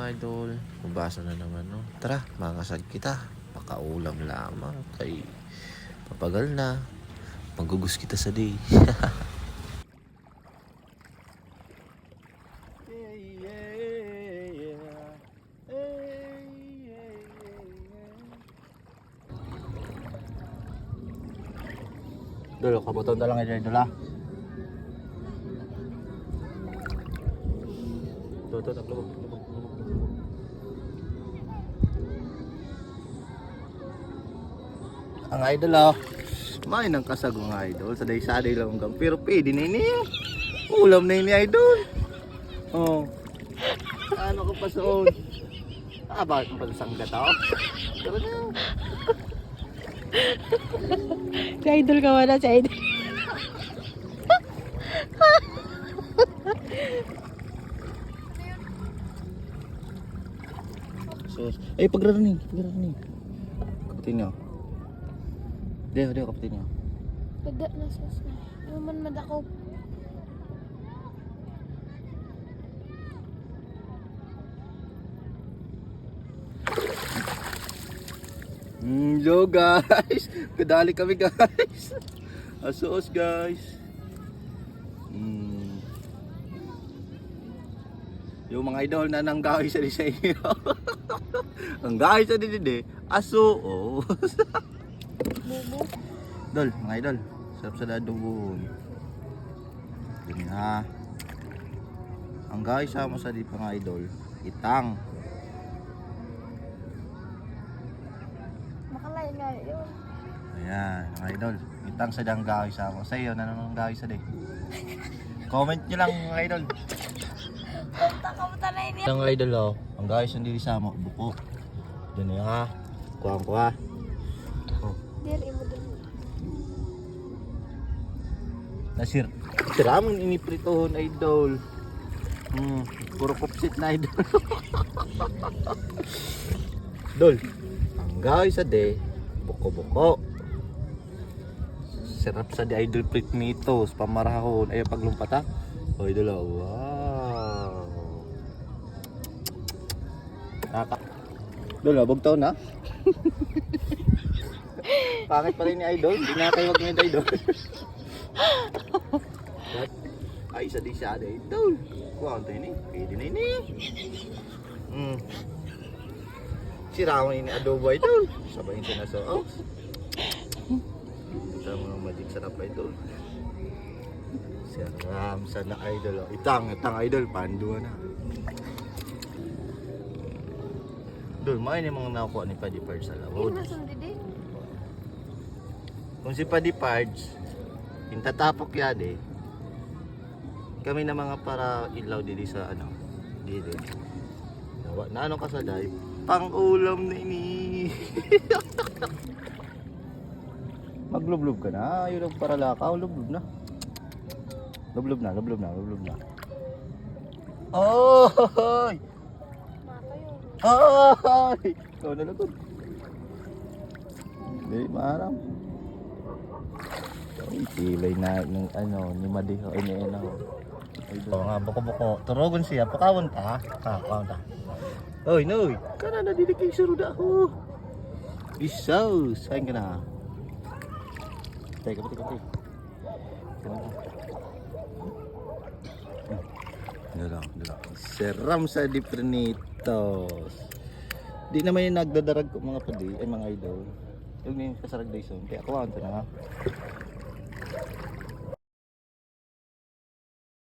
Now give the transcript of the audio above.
idol. Mabasa na naman, no? Tara, makasad kita. Pakaulam lamang kay papagal na. Magugus kita sa day. Dolo, kabuton na lang ito idol ha. Ito, lubog. Ang idol ha. May nang kasag mga idol. Saday-saday lang hanggang. Pero pwede na ini. Ulam na ini idol. Oh. Ano ka pa soon? Bakit mo pala sanggat ako? Tara na. Si idol ka wala, si idol. Sus. Ay, pagraraning. Kapitin nyo. Deo, kapitin nyo. Pada na sus na. Ano man madakop. Yo guys. Kadali kami guys. Asos guys. Yung mga idol na nanggawi sa inyo. Ang gawi sa dide. Aso. Oh. Bubo. Dol, mga idol. Sarap sa dadong. Yun ha. Ang gawi sa mo sa di mga idol. Itang. Makalay nga yun. Ayan, mga idol. Itang sa dang gawi sa mo. Sa iyo, nanong gawi sa di. Comment nyo lang mga idol. Kamuta na ini. Ang idol oh. Ang gawi sa dili sa mo. Buko. Diyan yun ha. Kuha ko ha. Oh. Diri mo dun. Nasir. Siramon inipritohon idol. Puro kupsit na idol. Dol. Ang gawi sa de. Buko-buko. Sarap sa di idol prititos. Pamarahon. Ay paglumpat ha. O idol oh. Wow. Dol, bugtaw na. Pangit pa rin ni idol. Hindi na kayo wag niya idol. Ay, isa di siya idol. Kuha ito ini. Pwede na ini. Siraw ini adobo idol. Sabayin siya na sa ox. Ito mga magic sarap idol. Siram sana idol. Itang idol. Panduan na. Dol, main yung mga nakuha ni Paddy Pards sa lawod. Masundidi. Kung si Paddy Pards, yung tatapok yan eh. Kami na mga para ilaw dili sa ano, dili. Na ano ka sa dive? Pang ulam na ini. Maglublob ka na, yun ang para lakaw, lublob na. Lublob na. Oh! Maka yun. Ay! Ikaw na lagod. Hindi, maharam. Ay, pilay na ng ano, ni Madiho. Ay, ni ano. Ay, doon nga, buko-buko. Turogon siya. Pakawon ta. Pakawon ta. Oy, noy. Kana na dinikay sa ruda ko. Isaw. Saan ka na? Teka. Dala. Seram sa Diprenitos. Di naman yung nagdadarag ko mga padi, ay mga idol. Yung yung kasarag day soon. Kaya kuhaan to na nga.